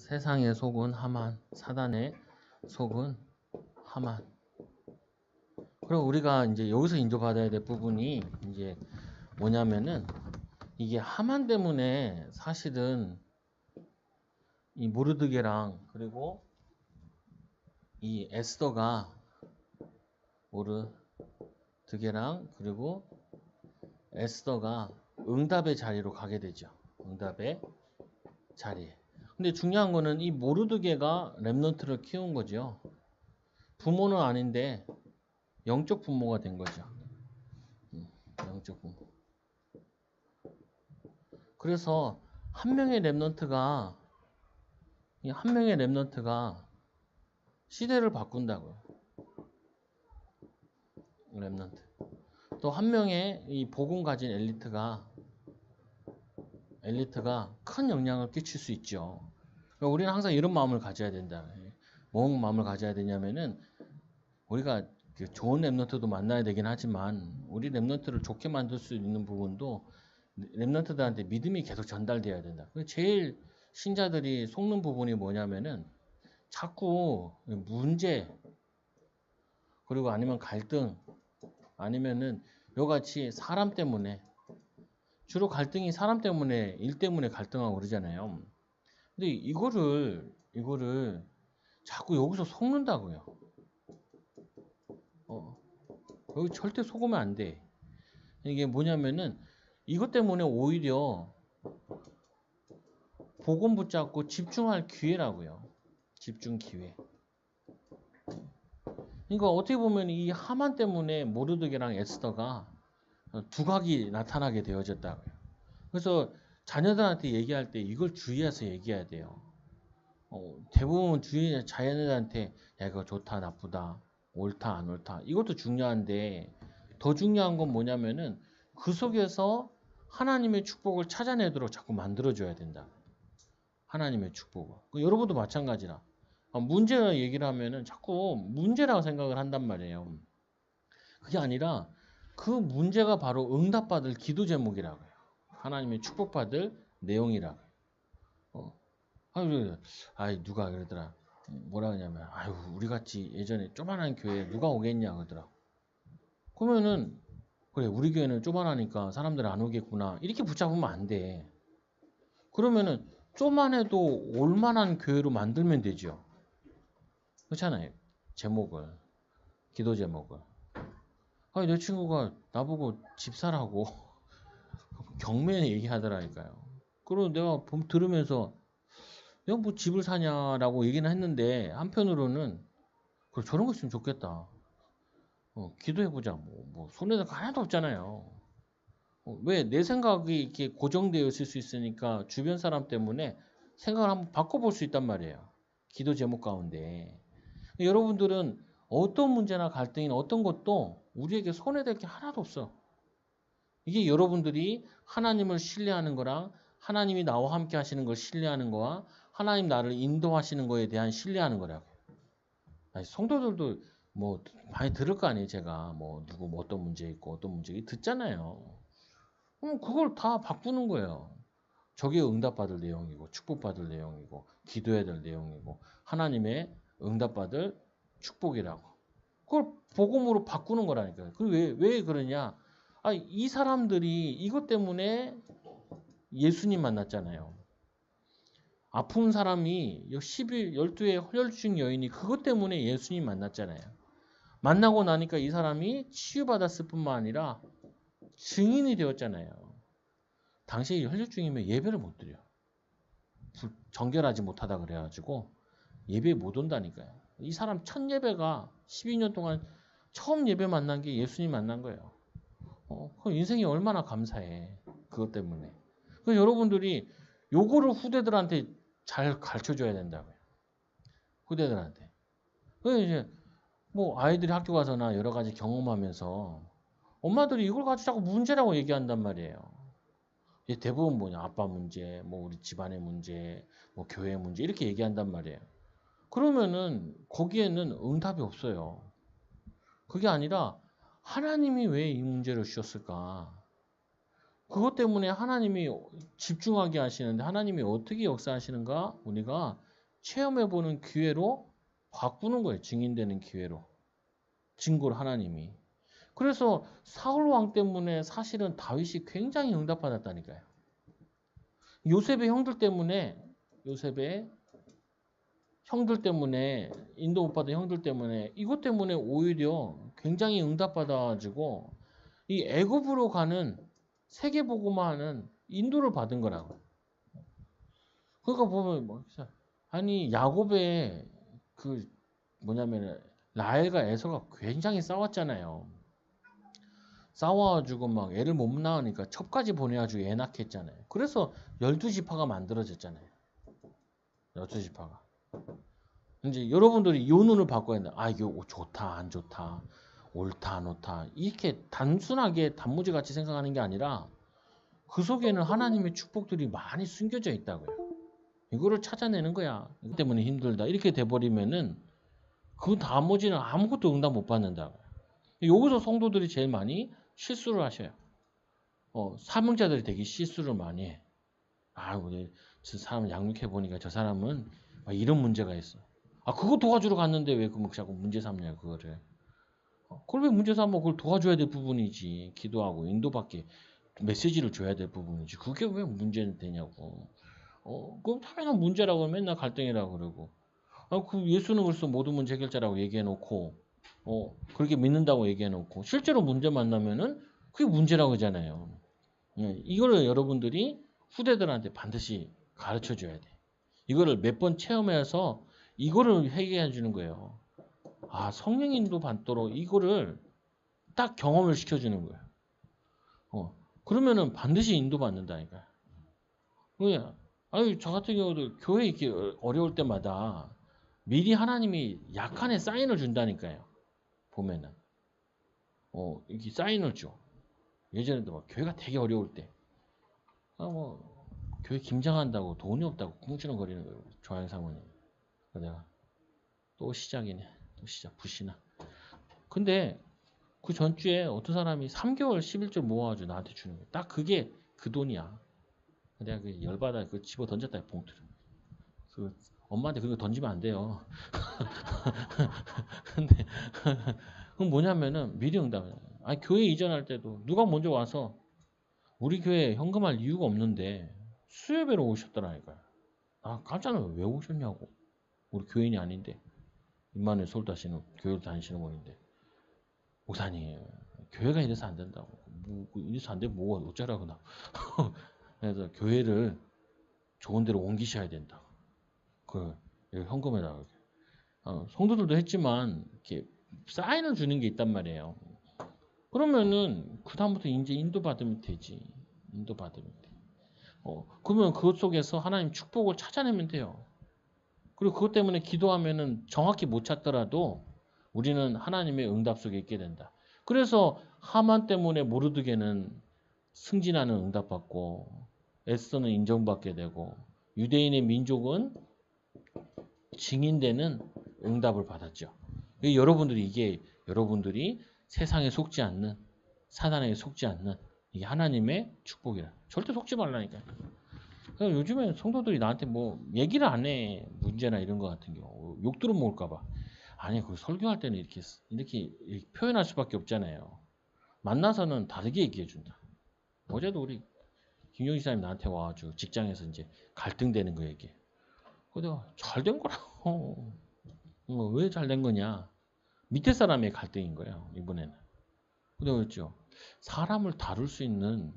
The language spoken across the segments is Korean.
세상의 속은 하만, 사단의 속은 하만. 그럼 우리가 이제 여기서 인도받아야 될 부분이 이제 뭐냐면은 이게 하만 때문에 사실은 이 모르드게랑 그리고 이 에스더가 모르드게랑 그리고 에스더가 응답의 자리로 가게 되죠. 응답의 자리에. 근데 중요한 거는 이 모르드게가 렘넌트를 키운 거죠. 부모는 아닌데 영적 부모가 된 거죠. 영적 부모. 그래서 한 명의 렘넌트가 시대를 바꾼다고요. 렘넌트. 또 한 명의 이 복음 가진 엘리트가 큰 영향을 끼칠 수 있죠. 그러니까 우리는 항상 이런 마음을 가져야 된다. 뭔 마음을 가져야 되냐면은 우리가 좋은 렘넌트도 만나야 되긴 하지만 우리 렘넌트를 좋게 만들 수 있는 부분도 렘넌트들한테 믿음이 계속 전달돼야 된다. 제일 신자들이 속는 부분이 뭐냐면은 자꾸 문제 그리고 아니면 갈등 아니면은 요같이 사람 때문에 주로 갈등이 사람 때문에 일 때문에 갈등하고 그러잖아요. 근데 이거를 자꾸 여기서 속는다고요. 여기 절대 속으면 안 돼. 이게 뭐냐면은 이것 때문에 오히려 복음 붙잡고 집중할 기회라고요. 집중 기회. 그러니까 어떻게 보면 이 하만 때문에 모르드게랑 에스더가 두각이 나타나게 되어졌다고요. 그래서 자녀들한테 얘기할 때 이걸 주의해서 얘기해야 돼요. 대부분 자녀들한테 야, 이거 좋다 나쁘다 옳다 안 옳다 이것도 중요한데 더 중요한 건 뭐냐면은 그 속에서 하나님의 축복을 찾아내도록 자꾸 만들어줘야 된다. 하나님의 축복을. 여러분도 마찬가지라. 문제 얘기를 하면은 자꾸 문제라고 생각을 한단 말이에요. 그게 아니라 그 문제가 바로 응답받을 기도 제목이라고요. 하나님의 축복받을 내용이라고요. 누가 그러더라. 뭐라 하냐면, 우리 같이 예전에 조만한 교회에 누가 오겠냐 그러더라. 그러면은, 그래, 우리 교회는 조만하니까 사람들 안 오겠구나. 이렇게 붙잡으면 안 돼. 그러면은, 조만해도 올만한 교회로 만들면 되죠. 그렇잖아요. 제목을. 기도 제목을. 내 친구가 나보고 집 사라고 경매에 얘기하더라니까요. 그리고 내가 들으면서 내가 뭐 집을 사냐라고 얘기는 했는데 한편으로는 그래, 저런 거 있으면 좋겠다. 기도해보자. 뭐 손해가 하나도 없잖아요. 왜 내 생각이 이렇게 고정되어 있을 수 있으니까 주변 사람 때문에 생각을 한번 바꿔볼 수 있단 말이에요. 기도 제목 가운데. 여러분들은 어떤 문제나 갈등이나 어떤 것도 우리에게 손해될 게 하나도 없어. 이게 여러분들이 하나님을 신뢰하는 거랑 하나님이 나와 함께 하시는 걸 신뢰하는 거와 하나님 나를 인도하시는 거에 대한 신뢰하는 거라고. 성도들도 뭐 많이 들을 거 아니에요. 제가 누구 어떤 문제 있고 어떤 문제 있고 듣잖아요. 그럼 그걸 다 바꾸는 거예요. 저게 응답받을 내용이고 축복받을 내용이고 기도해야 될 내용이고 하나님의 응답받을 축복이라고. 그걸 복음으로 바꾸는 거라니까요. 왜 그러냐? 이 사람들이 이것 때문에 예수님 만났잖아요. 아픈 사람이 12의 혈증 여인이 그것 때문에 예수님 만났잖아요. 만나고 나니까 이 사람이 치유받았을 뿐만 아니라 증인이 되었잖아요. 당시에 혈증이면 예배를 못 드려. 정결하지 못하다 그래가지고 예배에 못 온다니까요. 이 사람 첫 예배가 12년 동안 처음 예배 만난 게 예수님 만난 거예요. 그 인생이 얼마나 감사해. 그것 때문에. 그래서 여러분들이 요거를 후대들한테 잘 가르쳐줘야 된다고요. 후대들한테. 그래서 이제 아이들이 학교 가서나 여러 가지 경험하면서 엄마들이 이걸 가지고 자꾸 문제라고 얘기한단 말이에요. 대부분 뭐냐 아빠 문제, 우리 집안의 문제, 교회 문제 이렇게 얘기한단 말이에요. 그러면은 거기에는 응답이 없어요. 그게 아니라 하나님이 왜 이 문제를 주셨을까? 그것 때문에 하나님이 집중하게 하시는데 하나님이 어떻게 역사하시는가? 우리가 체험해보는 기회로 바꾸는 거예요. 증인되는 기회로. 증거를 하나님이. 그래서 사울 왕 때문에 사실은 다윗이 굉장히 응답받았다니까요. 요셉의 형들 때문에 인도 못 받은 형들 때문에 이것 때문에 오히려 굉장히 응답받아가지고 이 애굽으로 가는 세계복음화 하는 인도를 받은 거라고. 그러니까 보면 뭐 아니 야곱의 그 뭐냐면 라헬과 에서가 굉장히 싸웠잖아요. 싸워가지고 막 애를 못 낳으니까 첩까지 보내가지고 애 낳게 했잖아요. 그래서 12지파가 만들어졌잖아요. 12지파가. 이제 여러분들이 요 눈을 바꿔야 된다. 아, 이게 좋다, 안 좋다, 옳다, 안 옳다. 이렇게 단순하게 단무지같이 생각하는 게 아니라 그 속에는 하나님의 축복들이 많이 숨겨져 있다고요. 이거를 찾아내는 거야. 이것 때문에 힘들다. 이렇게 돼버리면은 그 나머지는 아무것도 응답 못 받는다고요. 여기서 성도들이 제일 많이 실수를 하셔요. 사명자들이 되게 실수를 많이 해. 아, 우리 저 사람 양육해 보니까 저 사람은 이런 문제가 있어. 아, 그거 도와주러 갔는데 왜 그 자꾸 문제 삼냐 그거를. 그걸 왜 문제 삼아? 그걸 도와줘야 될 부분이지. 기도하고 인도받게 메시지를 줘야 될 부분이지. 그게 왜 문제는 되냐고. 그럼 당연한 문제라고 맨날 갈등이라고 그러고. 그 예수는 그래서 모든 문제 해결자라고 얘기해 놓고, 그렇게 믿는다고 얘기해 놓고, 실제로 문제 만나면은 그게 문제라고 하잖아요. 이거를 여러분들이 후대들한테 반드시 가르쳐 줘야 돼. 이거를 몇 번 체험해서 이거를 해결해 주는 거예요. 아, 성령인도 받도록 이거를 딱 경험을 시켜 주는 거예요. 그러면은 반드시 인도받는다니까. 그냥, 아유, 저 같은 경우도 교회 이렇게 어려울 때마다 미리 하나님이 약간의 사인을 준다니까요. 보면은. 이렇게 사인을 줘. 예전에도 막 교회가 되게 어려울 때. 교회 김장한다고 돈이 없다고 꿍ጭ렁거리는 거예요. 조항 사모님. 내가 또 시작이네. 또 시작. 부시나. 근데 그 전주에 어떤 사람이 3개월 11조 모아가지고 나한테 주는 거예요. 딱 그게 그 돈이야. 내가 그 열받아 그 집어 던졌다 봉투를. 그 엄마한테 그거 던지면 안 돼요. 근데 그건 뭐냐면은 미리 응답해. 아니 교회 이전할 때도 누가 먼저 와서 우리 교회에 현금할 이유가 없는데 수요배로 오셨더라니까요. 아 깜짝 놀라. 왜 오셨냐고. 우리 교인이 아닌데 임마누엘 서울 다시는 교회를 다니시는 분인데 목사님 교회가 이래서 안 된다고. 뭐 이래서 안 되면 뭐가 어쩌라고 나. 그래서 교회를 좋은 데로 옮기셔야 된다. 그 현금에다가 성도들도 했지만 이렇게 사인을 주는 게 있단 말이에요. 그러면은 그 다음부터 이제 인도받으면 되지. 인도받으면 돼. 그러면 그것 속에서 하나님 축복을 찾아내면 돼요. 그리고 그것 때문에 기도하면은 정확히 못 찾더라도 우리는 하나님의 응답 속에 있게 된다. 그래서 하만 때문에 모르드게는 승진하는 응답받고 에스더는 인정받게 되고 유대인의 민족은 증인되는 응답을 받았죠. 여러분들이 세상에 속지 않는 사단에게 속지 않는 이게 하나님의 축복이라. 절대 속지 말라니까. 요즘에 성도들이 나한테 뭐 얘기를 안 해. 문제나 이런 거 같은 경우. 욕 들어먹을까 봐. 아니, 그 설교할 때는 이렇게 표현할 수밖에 없잖아요. 만나서는 다르게 얘기해 준다. 어제도 우리 김용희 사장님 나한테 와가지고 직장에서 이제 갈등되는 거 얘기해. 내가 잘 된 거라고. 왜 잘 된 거냐? 밑에 사람의 갈등인 거예요. 이번에는. 근데 그랬죠. 사람을 다룰 수 있는,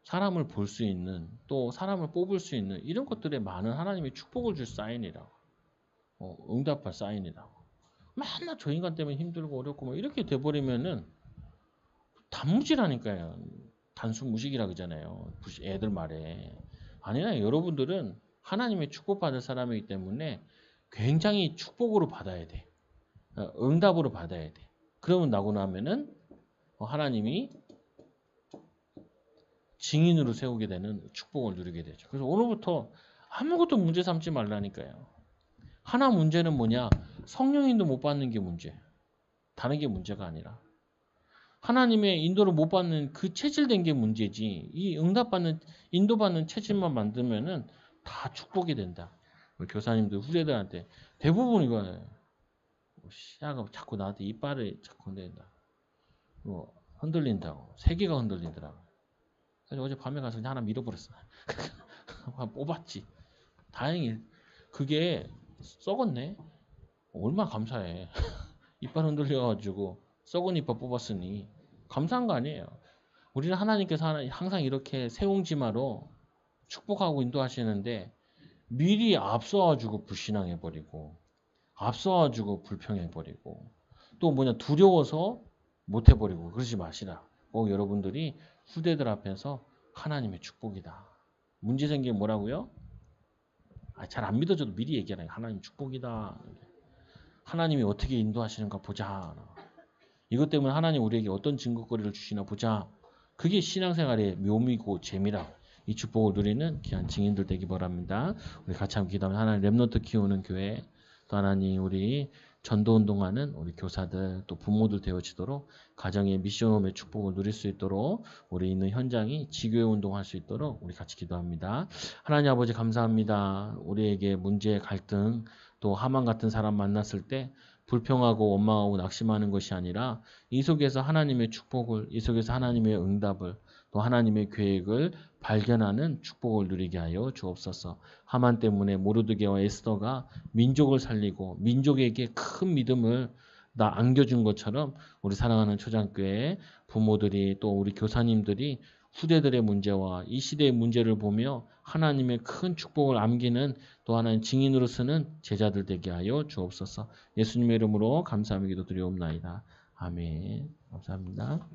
사람을 볼 수 있는, 또 사람을 뽑을 수 있는 이런 것들에 많은 하나님의 축복을 줄 사인이라고. 응답할 사인이라고. 맨날 저 인간 때문에 힘들고 어렵고 뭐 이렇게 돼버리면은 단무지라니까요. 단순 무식이라 그러잖아요. 애들 말에. 아니라 여러분들은 하나님의 축복받을 사람이기 때문에 굉장히 축복으로 받아야 돼. 응답으로 받아야 돼. 그러면 나고 나면은 하나님이 증인으로 세우게 되는 축복을 누리게 되죠. 그래서 오늘부터 아무것도 문제 삼지 말라니까요. 하나 문제는 뭐냐? 성령인도 못 받는 게 문제. 다른 게 문제가 아니라. 하나님의 인도를 못 받는 그 체질된 게 문제지. 이 인도받는 체질만 만들면은 다 축복이 된다. 우리 교사님들 후대들한테 대부분 이거예요. 시야가 자꾸 나한테 이빨을 자꾸 흔들린다. 흔들린다고. 세계가 흔들리더라고. 그래서 어제 밤에 가서 그냥 하나 밀어버렸어. 뽑았지. 다행히 그게 썩었네. 얼마나 감사해. 이빨 흔들려가지고 썩은 이빨 뽑았으니 감사한 거 아니에요. 우리는 하나님께서 항상 이렇게 새옹지마로 축복하고 인도하시는데 미리 앞서가지고 불신앙해버리고 앞서가지고 불평해버리고 또 뭐냐 두려워서 못해버리고 그러지 마시라. 꼭 여러분들이 후대들 앞에서 하나님의 축복이다. 문제 생기면 뭐라고요? 잘 안 믿어져도 미리 얘기하라. 하나님 축복이다. 하나님이 어떻게 인도하시는가 보자. 이것 때문에 하나님 우리에게 어떤 증거거리를 주시나 보자. 그게 신앙생활의 묘미고 재미라. 이 축복을 누리는 귀한 증인들 되기 바랍니다. 우리 같이 한번 기도하면 하나님 렘넌트 키우는 교회 또 하나님 우리 전도운동하는 우리 교사들 또 부모들 되어지도록 가정의 미션홈의 축복을 누릴 수 있도록 우리 있는 현장이 지교회 운동할 수 있도록 우리 같이 기도합니다. 하나님 아버지 감사합니다. 우리에게 문제 갈등 또 하만 같은 사람 만났을 때 불평하고 원망하고 낙심하는 것이 아니라 이 속에서 하나님의 축복을 이 속에서 하나님의 응답을 또 하나님의 계획을 발견하는 축복을 누리게 하여 주옵소서. 하만 때문에 모르드게와 에스더가 민족을 살리고 민족에게 큰 믿음을 안겨준 것처럼 우리 사랑하는 초장교회 부모들이 또 우리 교사님들이 후대들의 문제와 이 시대의 문제를 보며 하나님의 큰 축복을 암기는 또 하나의 증인으로 쓰는 제자들 되게 하여 주옵소서. 예수님의 이름으로 감사하며 기도드리옵나이다. 아멘. 감사합니다.